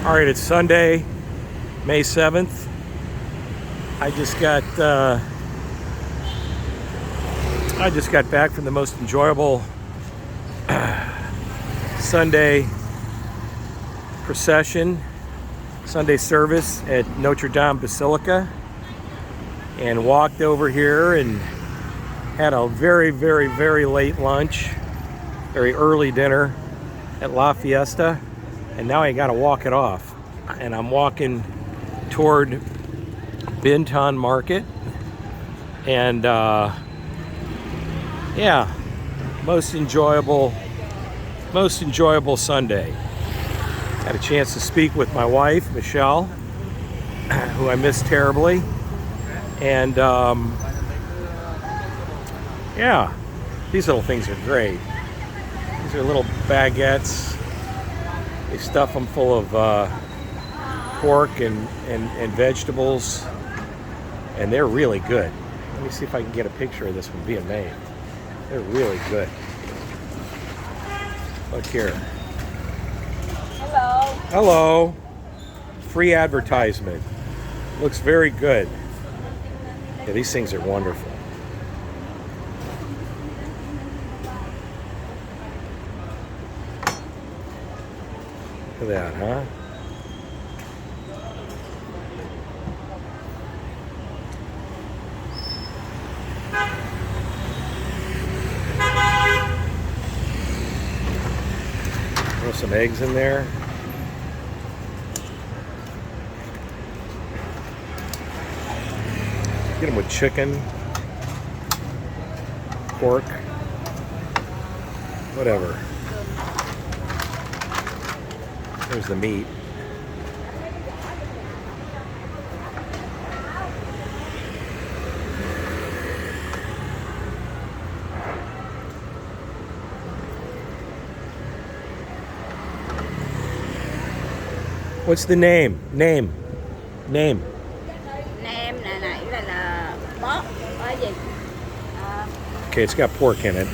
All right, it's Sunday, May 7th. I just got back from the most enjoyable Sunday procession, Sunday service at Notre Dame Basilica, and walked over here and had a very, very, very late lunch, very early dinner at La Fiesta, and now I gotta walk it off. And I'm walking toward Bintan Market, and yeah, most enjoyable Sunday. Had a chance to speak with my wife, Michelle, who I miss terribly, and yeah, these little things are great. These are little baguettes. They stuff them full of pork and vegetables, and they're really good. Let me see if I can get a picture of this one being made. They're really good. Look here. Hello. Hello. Free advertisement. Looks very good. Yeah, these things are wonderful. Look at that, huh? Throw some eggs in there. Get them with chicken, pork, whatever. There's the meat. What's the name? Name. Nem là nãy là bó ở gì? Okay, it's got pork in it.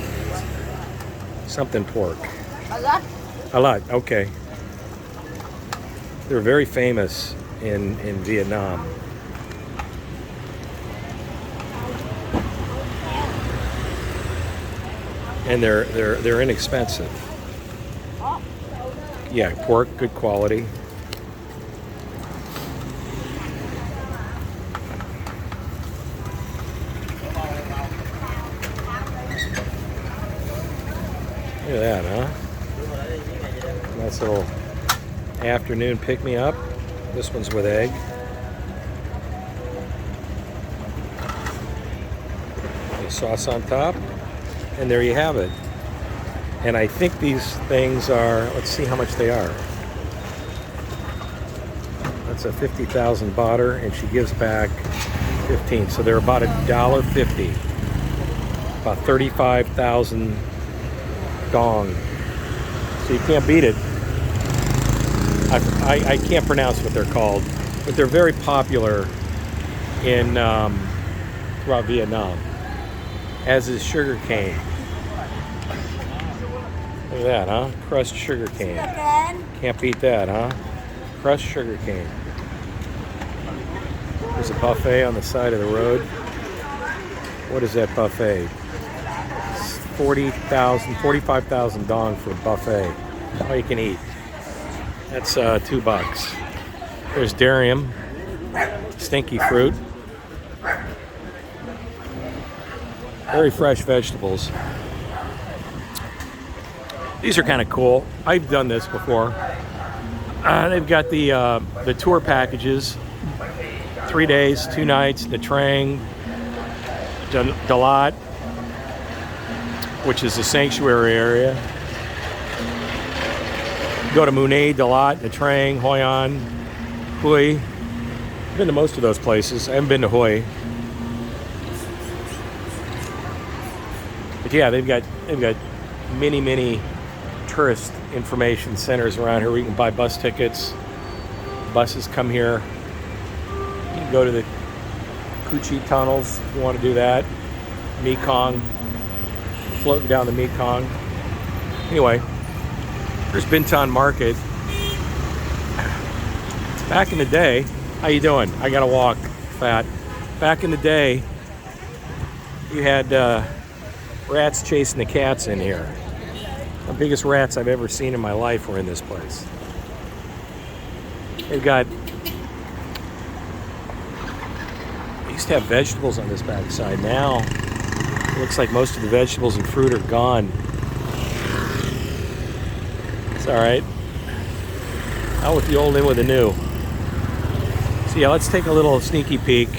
Something pork. Baguette. A lot. Okay. They're very famous in Vietnam. And they're inexpensive. Yeah, pork, good quality. Look at that, huh? Nice little afternoon pick-me-up. This one's with egg. The sauce on top. And there you have it. And I think these things are, let's see how much they are. That's a 50,000 baht, and she gives back 15. So they're about $1.50. About 35,000 dong. So you can't beat it. I can't pronounce what they're called, but they're very popular in throughout Vietnam, as is sugar cane. Look at that, huh? Crushed sugar cane. Can't beat that, huh? Crushed sugar cane. There's a buffet on the side of the road. What is that buffet? 45,000 dong for a buffet. All you can eat. That's $2. There's durian, stinky fruit. Very fresh vegetables. These are kind of cool. I've done this before. They've got the tour packages. 3 days, 2 nights, Nha Trang, Dalat, which is the sanctuary area. Go to Munay, Dalat, Nha Trang, Hoi An, Hue. I've been to most of those places. I haven't been to Hue. But yeah, they've got many tourist information centers around here where you can buy bus tickets. Buses come here. You can go to the Cu Chi tunnels if you want to do that. Mekong, floating down the Mekong. Anyway, there's Bintan Market. Back in the day, how you doing? I gotta walk, fat. Back in the day, you had rats chasing the cats in here. The biggest rats I've ever seen in my life were in this place. They've got, they used to have vegetables on this backside. Now, it looks like most of the vegetables and fruit are gone. It's all right. Out with the old, in with the new. So yeah, let's take a little sneaky peek.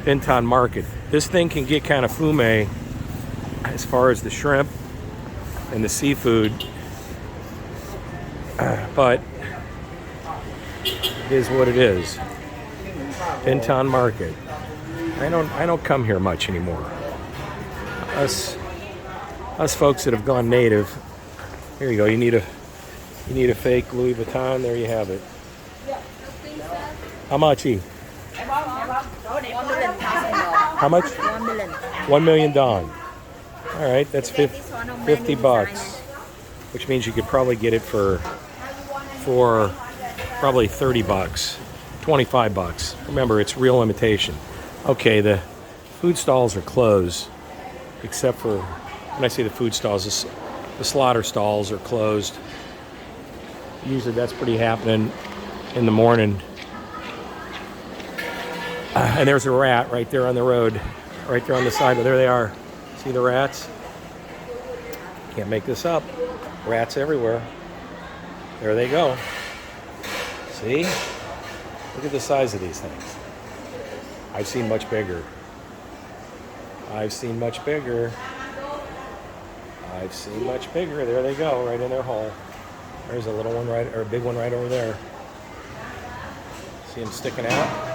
Benton Market. This thing can get kind of fume as far as the shrimp and the seafood, but it is what it is. Benton Market. I don't come here much anymore. Us folks that have gone native. Here you go. You need a fake Louis Vuitton. There you have it. How much? How much? 1 million. 1 million dong. All right, that's 50 bucks, which means you could probably get it for probably 30 bucks, 25 bucks. Remember, it's real imitation. Okay, the food stalls are closed, except for, when I say the food stalls, the slaughter stalls are closed. Usually that's pretty happening in the morning. And there's a rat right there on the road, right there on the side. There they are. See the rats? Can't make this up. Rats everywhere. There they go. See? Look at the size of these things. I've seen much bigger. I've seen much bigger. I've seen much bigger. There they go, right in their hole. There's a little one right, or a big one right over there. See them sticking out?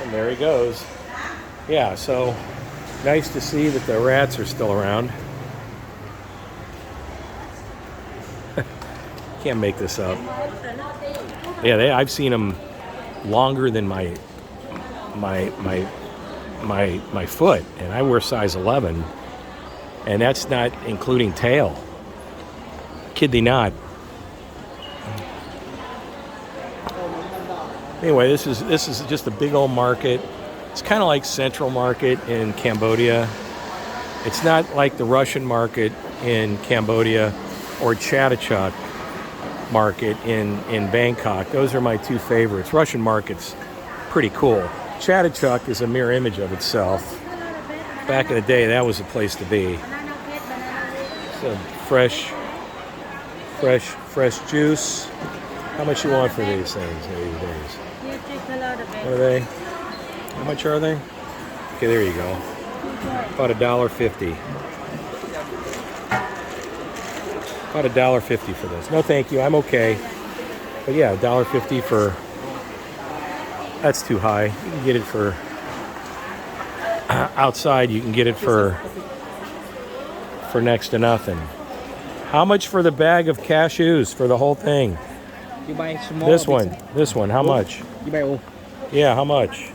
And there he goes. Yeah, so nice to see that the rats are still around. Can't make this up. Yeah, I've seen them longer than my foot, and I wear size 11, and that's not including tail. Kid thee not. Anyway, this is just a big old market. It's kind of like Central Market in Cambodia. It's not like the Russian market in Cambodia or Chatuchak market in Bangkok. Those are my two favorites. Russian market's pretty cool. Chatuchak is a mirror image of itself. Back in the day, that was a place to be. So fresh juice. How much you want for these things these days? What are they? How much are they? Okay, there you go. About $1.50. About $1.50 for this. No, thank you. I'm okay. But yeah, $1.50 for. That's too high. You can get it for outside. You can get it for next to nothing. How much for the bag of cashews for the whole thing? You buy small. This one. How much? You buy all. Yeah, how much?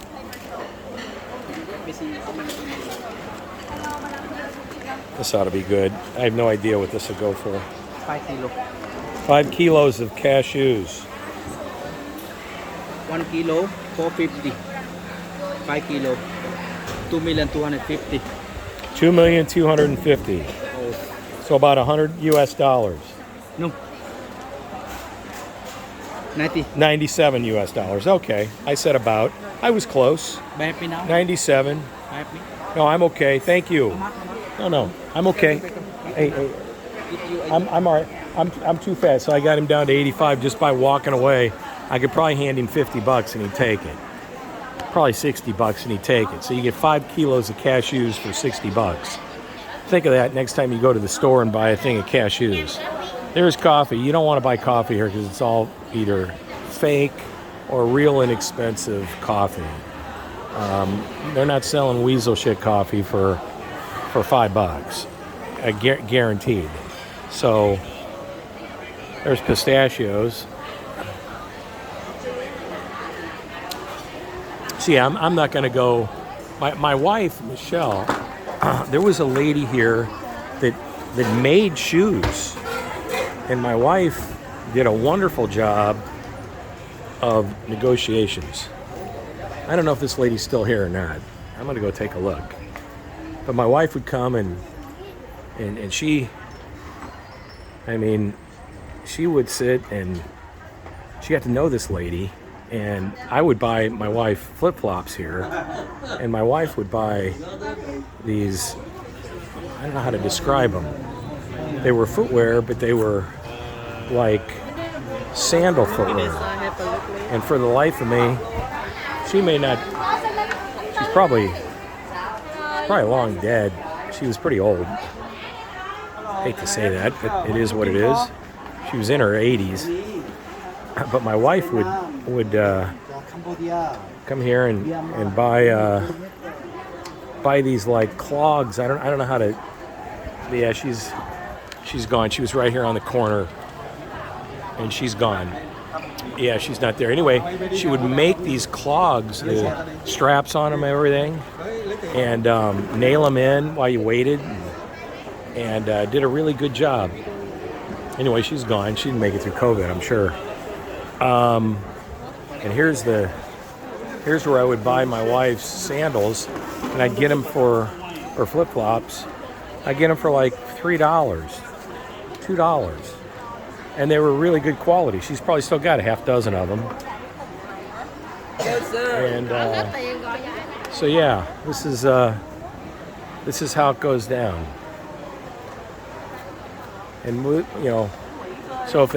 This ought to be good. I have no idea what this will go for. 5 kilo. 5 kilos of cashews. 1 kilo, 450. 5 kilo, 2,250,000. 2,250,000. Oh. So about $100 US. No. 90. 97 US. Okay, I said about. I was close. Buy happy now? 97. Happy? No, I'm okay. Thank you. No, I'm okay. Hey, I'm all right. I'm too fat, so I got him down to 85 just by walking away. I could probably hand him 50 bucks and he'd take it. Probably 60 bucks and he'd take it. So you get 5 kilos of cashews for 60 bucks. Think of that next time you go to the store and buy a thing of cashews. There's coffee. You don't want to buy coffee here because it's all either fake or real inexpensive coffee. They're not selling weasel shit coffee for $5, guaranteed. So there's pistachios. See, I'm not going to go. My wife, Michelle, there was a lady here that made shoes. And my wife did a wonderful job of negotiations. I don't know if this lady's still here or not. I'm gonna go take a look. But my wife would come and she, I mean, she would sit and she got to know this lady, and I would buy my wife flip-flops here, and my wife would buy these, I don't know how to describe them. They were footwear, but they were like sandal footwear. And for the life of me, she may not, she's probably long dead. She was pretty old. I hate to say that, but it is what it is. She was in her 80s. But my wife would come here and buy these like clogs. I don't know how to. Yeah, she's gone. She was right here on the corner, and she's gone. Yeah, she's not there. Anyway, she would make these clogs, the straps on them, and everything, and nail them in while you waited, and did a really good job. Anyway, she's gone. She didn't make it through COVID, I'm sure. And here's where I would buy my wife's sandals, and I'd get them or flip-flops. I'd get them for like $3, $2. And they were really good quality. She's probably still got a half dozen of them. And so yeah, this is how it goes down. And so if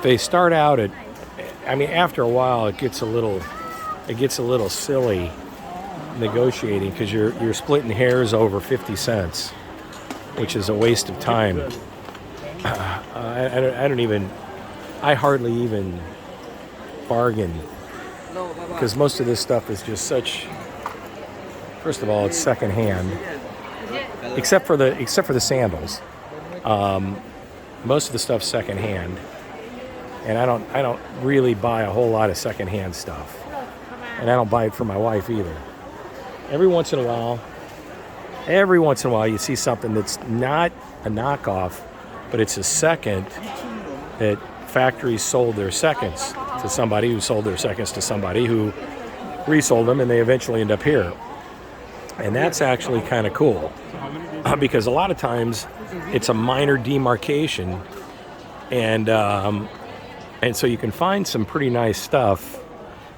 they start out at, I mean, after a while it gets a little silly negotiating, because you're splitting hairs over 50 cents, which is a waste of time. I hardly even bargain, because most of this stuff is just such, first of all, it's secondhand, except for the sandals. Most of the stuff's secondhand, and I don't really buy a whole lot of secondhand stuff, and I don't buy it for my wife either. Every once in a while you see something that's not a knockoff, but it's a second that factories sold their seconds to somebody who sold their seconds to somebody who resold them, and they eventually end up here. And that's actually kind of cool, because a lot of times it's a minor demarcation, and so you can find some pretty nice stuff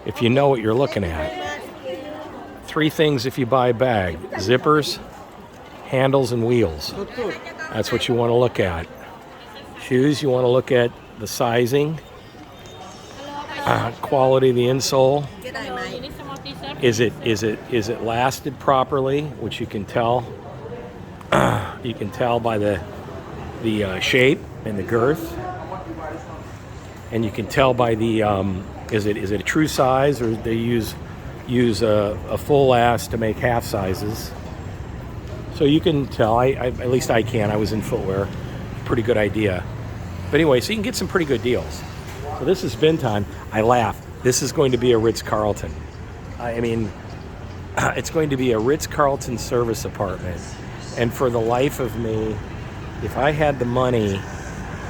if you know what you're looking at. 3 things if you buy a bag: zippers, handles, and wheels. That's what you want to look at. Shoes, you want to look at the sizing, quality of the insole. Is it lasted properly, which you can tell. You can tell by the shape and the girth, and you can tell by the is it a true size, or they use a full ass to make half sizes. So you can tell. I at least I can. I was in footwear. Pretty good idea. But anyway, so you can get some pretty good deals. So this is Bintan. I laugh. This is going to be a Ritz-Carlton. I mean, it's going to be a Ritz-Carlton service apartment. And for the life of me, if I had the money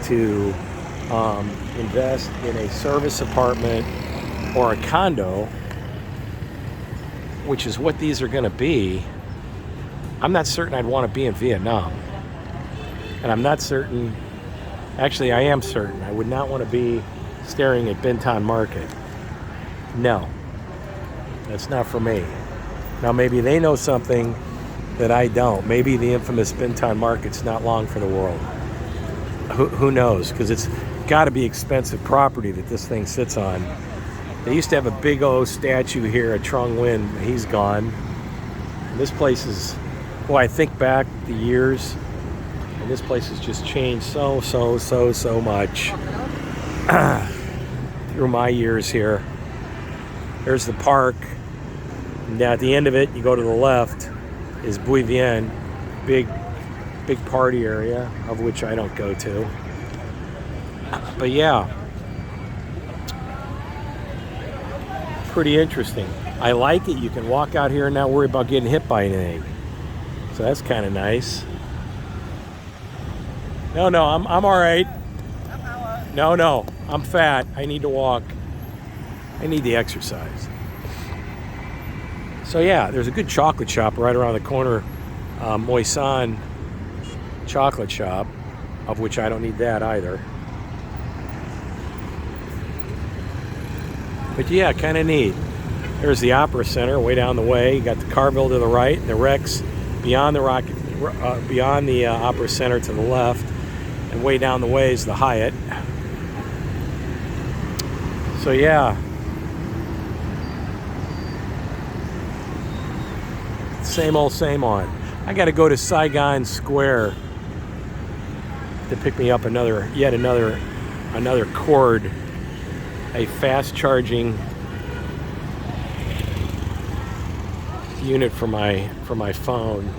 to invest in a service apartment or a condo, which is what these are going to be, I'm not certain I'd want to be in Vietnam. And I'm not certain, actually I am certain, I would not want to be staring at Bintan Market. No, that's not for me. Now maybe they know something that I don't. Maybe the infamous Bintan Market's not long for the world. Who knows? Because it's got to be expensive property that this thing sits on. They used to have a big old statue here at Trong Nguyen. He's gone. And this place is, well, I think back the years, and this place has just changed so much through my years here. There's the park. Now at the end of it, you go to the left, is Bui Vien, big party area, of which I don't go to. But yeah, pretty interesting. I like it. You can walk out here and not worry about getting hit by anything. So that's kind of nice. No, I'm all right. No, I'm fat. I need to walk. I need the exercise. So yeah, there's a good chocolate shop right around the corner, Moisan chocolate shop, of which I don't need that either. But yeah, kind of neat. There's the Opera Center way down the way. You got the Carville to the right, the Rex beyond the Opera Center to the left, and way down the way is the Hyatt. So yeah, same old, same on. I got to go to Saigon Square to pick me up yet another cord, a fast charging unit for my phone.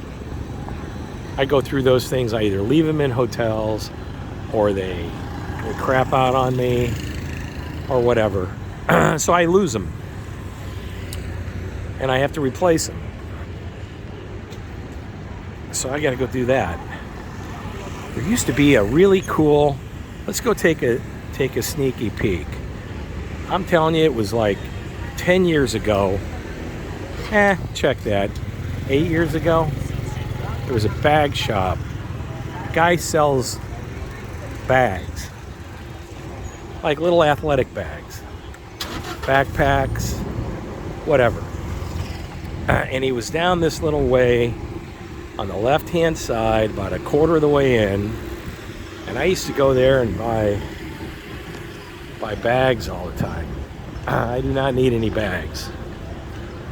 I go through those things. I either leave them in hotels, or they crap out on me, or whatever. So I lose them, and I have to replace them. So I got to go do that. There used to be a really cool. Let's go take a sneaky peek. I'm telling you, it was like 10 years ago. Check that. 8 years ago, there was a bag shop. Guy sells bags, like little athletic bags, backpacks, whatever. And he was down this little way on the left-hand side, about a quarter of the way in. And I used to go there and buy bags all the time. I do not need any bags.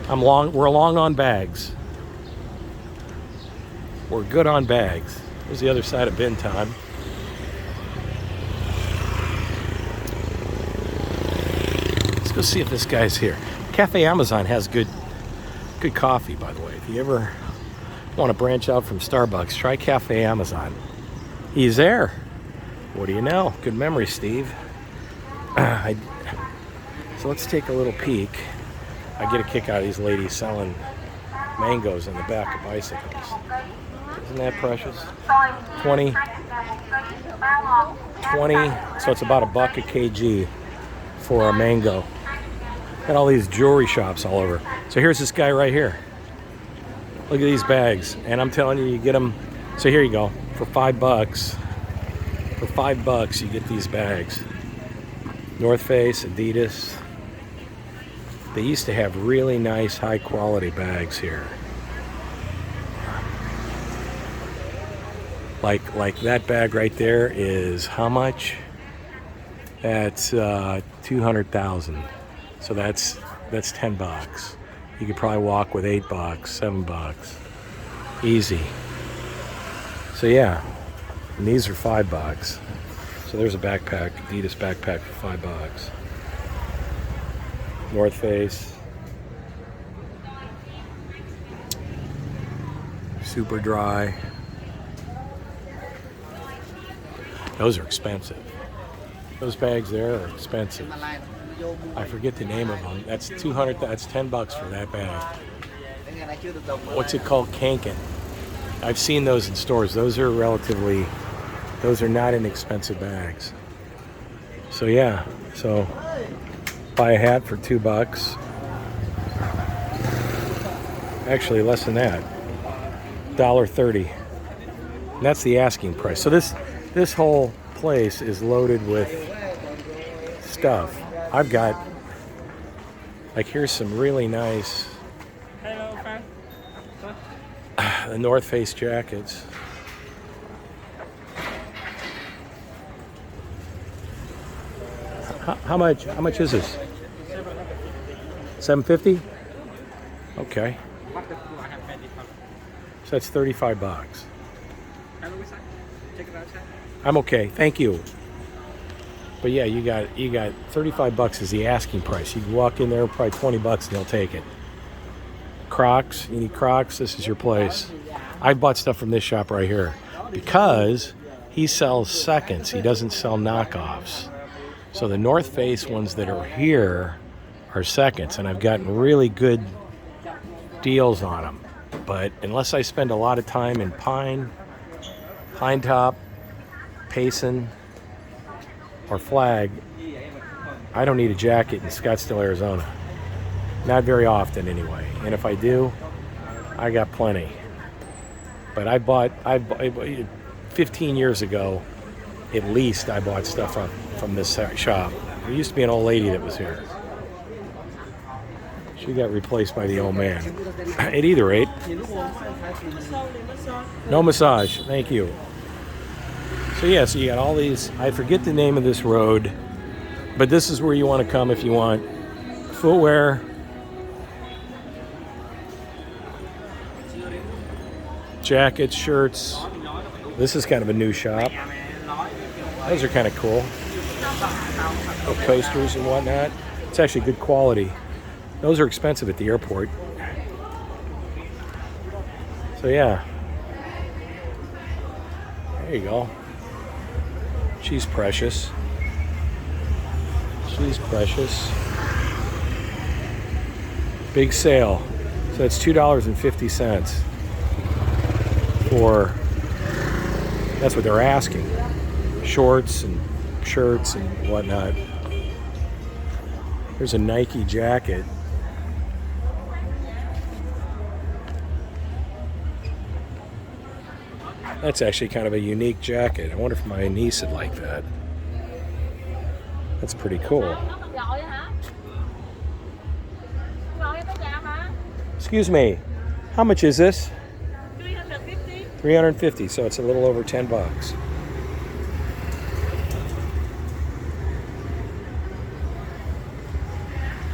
We're long on bags. We're good on bags. Here's the other side of bin time. Let's go see if this guy's here. Cafe Amazon has good coffee, by the way. If you ever want to branch out from Starbucks, try Cafe Amazon. He's there. What do you know? Good memory, Steve. So let's take a little peek. I get a kick out of these ladies selling mangoes in the back of bicycles. Isn't that precious? 20, so it's about $1 a kg for a mango. Got all these jewelry shops all over. So here's this guy right here. Look at these bags, and I'm telling you, you get them. So here you go, for $5. For $5, you get these bags. North Face, Adidas. They used to have really nice, high-quality bags here. Like that bag right there is how much? That's 200,000. So that's $10. You could probably walk with $8, $7, easy. So yeah, and these are $5. So there's a backpack, Adidas backpack for $5. North Face, super dry. Those are expensive. Those bags there are expensive. I forget the name of them. That's $200. That's $10 for that bag. What's it called? Kanken. I've seen those in stores. Those are not inexpensive bags. So yeah. So buy a hat for $2. Actually, less than that. $1.30. And that's the asking price. So this whole place is loaded with stuff. I've got, like, here's some really nice the North Face jackets. How much is this? $7.50? Okay. So that's $35. I'm okay, thank you. But yeah, you got $35 is the asking price. You can walk in there, probably $20 and they'll take it. Crocs, you need Crocs, this is your place. I bought stuff from this shop right here because he sells seconds. He doesn't sell knockoffs. So the North Face ones that are here are seconds, and I've gotten really good deals on them. But unless I spend a lot of time in Pine Top, Payson or Flag, I don't need a jacket in Scottsdale, Arizona. Not very often anyway. And if I do, I got plenty. But I bought 15 years ago, at least I bought stuff from this shop. There used to be an old lady that was here. She got replaced by the old man. At either rate. No massage, thank you. So yeah, so you got all these, I forget the name of this road, but this is where you want to come if you want footwear, jackets, shirts. This is kind of a new shop. Those are kind of cool. The coasters and whatnot. It's actually good quality. Those are expensive at the airport. So yeah. There you go. She's precious. She's precious. Big sale. So that's $2.50 for, that's what they're asking. Shorts and shirts and whatnot. There's a Nike jacket. That's actually kind of a unique jacket. I wonder if my niece would like that. That's pretty cool. Excuse me, how much is this? 350. 350, so it's a little over 10 bucks.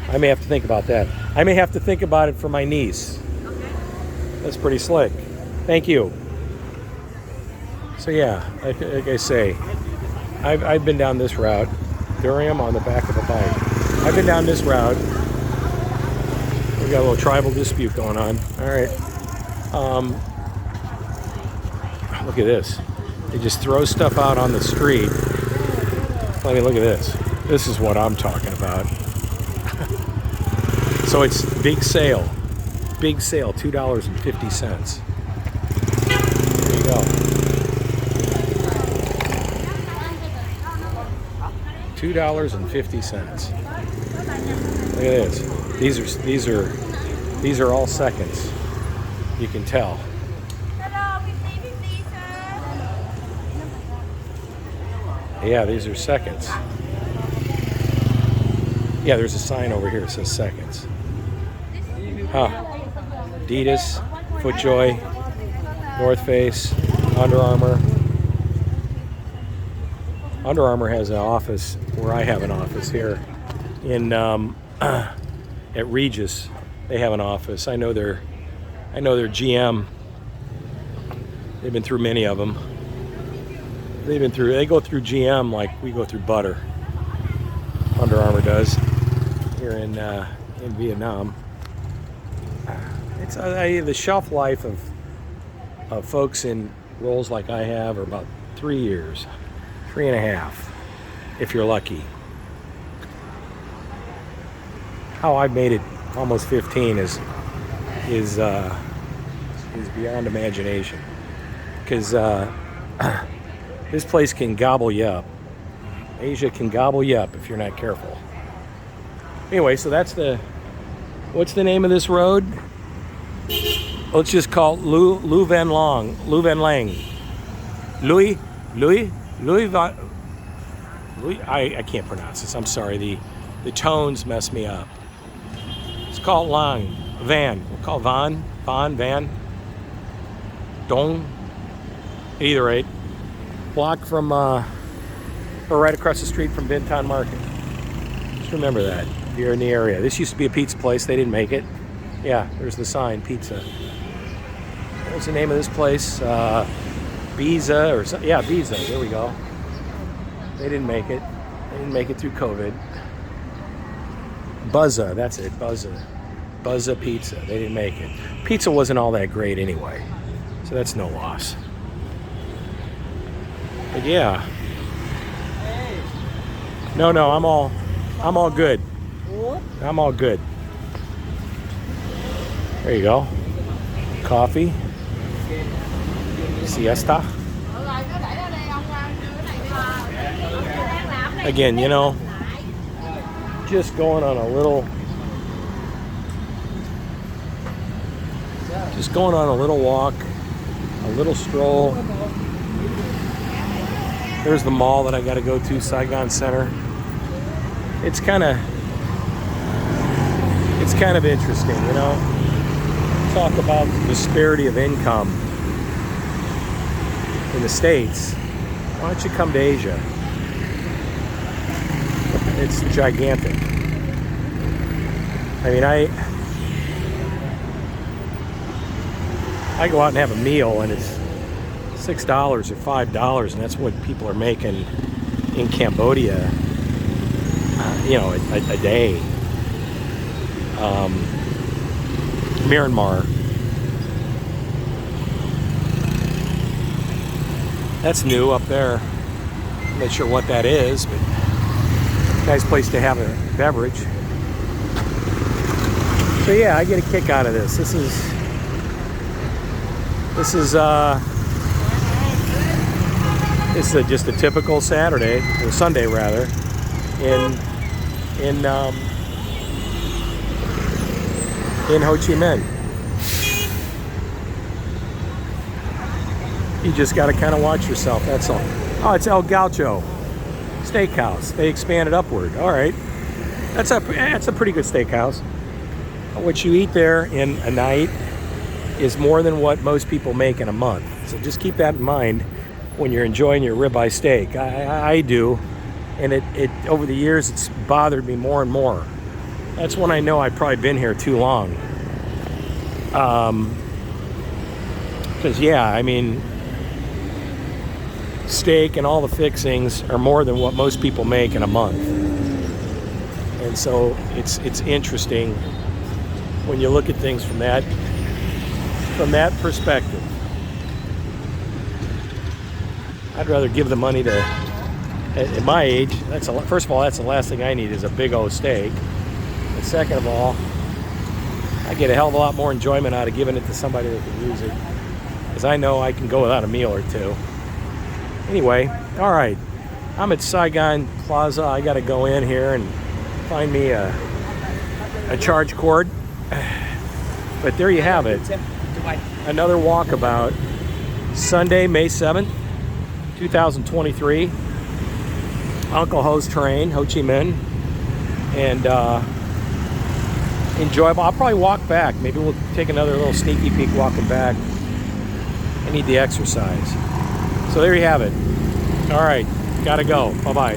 I may have to think about that. I may have to think about it for my niece. Okay. That's pretty slick. Thank you. So yeah, like I say, I've been down this route. Durham on the back of a bike. I've been down this route. We got a little tribal dispute going on. All right. Look at this. They just throw stuff out on the street. I mean, look at this. This is what I'm talking about. So it's big sale. Big sale, $2.50. There you go. $2.50. Look at this. These are all seconds. You can tell. Yeah, these are seconds. Yeah, there's a sign over here that says seconds. Huh. Adidas, FootJoy, North Face, Under Armour. Under Armour has an office where I have an office here in at Regis. They have an office. I know their GM. They've been through many of them. They go through GM like we go through butter. Under Armour does here in Vietnam. It's the shelf life of folks in roles like I have are about 3 years. 3.5, if you're lucky. How I've made it almost 15 is beyond imagination. Because this place can gobble you up. Asia can gobble you up if you're not careful. Anyway, so that's what's the name of this road? Let's just call it Lu Van Lang. I can't pronounce this. I'm sorry. The tones mess me up. It's called Lang. Van. We'll call Van. Dong. At either rate. Block from, or right across the street from Bintan Market. Just remember that if you're in the area. This used to be a pizza place. They didn't make it. Yeah, there's the sign, pizza. What's the name of this place? Biza or something. Yeah, Biza. There we go. They didn't make it. They didn't make it through COVID. Buzza, that's it. Buzza Pizza. They didn't make it. Pizza wasn't all that great anyway, so that's no loss. But yeah. No, I'm all good. I'm all good. There you go. Coffee. Siesta. again, you know, just going on a little walk, a little stroll. There's the mall that I got to go to, Saigon Center. It's kind of interesting, you know. Talk about the disparity of income in the States. Why don't you come to Asia? It's gigantic. I mean, I go out and have a meal and it's $6 or $5, and that's what people are making in Cambodia, you know, a day. Myanmar. That's new up there. I'm not sure what that is, but nice place to have a beverage. So yeah, I get a kick out of this. This is just a typical Saturday, or Sunday rather, in Ho Chi Minh. You just got to kind of watch yourself, that's all. Oh, it's El Gaucho Steakhouse. They expanded upward. All right, that's a pretty good steakhouse. What you eat there in a night is more than what most people make in a month. So just keep that in mind when you're enjoying your ribeye steak. I do, and it over the years it's bothered me more and more. That's when I know I've probably been here too long. Because yeah, I mean, steak and all the fixings are more than what most people make in a month. And so it's interesting when you look at things from that perspective. I'd rather give the money to, at my age, first of all, that's the last thing I need is a big old steak. And second of all, I get a hell of a lot more enjoyment out of giving it to somebody that can use it, because I know I can go without a meal or two. Anyway, all right, I'm at Saigon Plaza. I got to go in here and find me a charge cord. But there you have it. Another walkabout. Sunday, May 7th, 2023. Uncle Ho's terrain, Ho Chi Minh. And enjoyable. I'll probably walk back. Maybe we'll take another little sneaky peek walking back. I need the exercise. So there you have it. All right, gotta go. Bye-bye.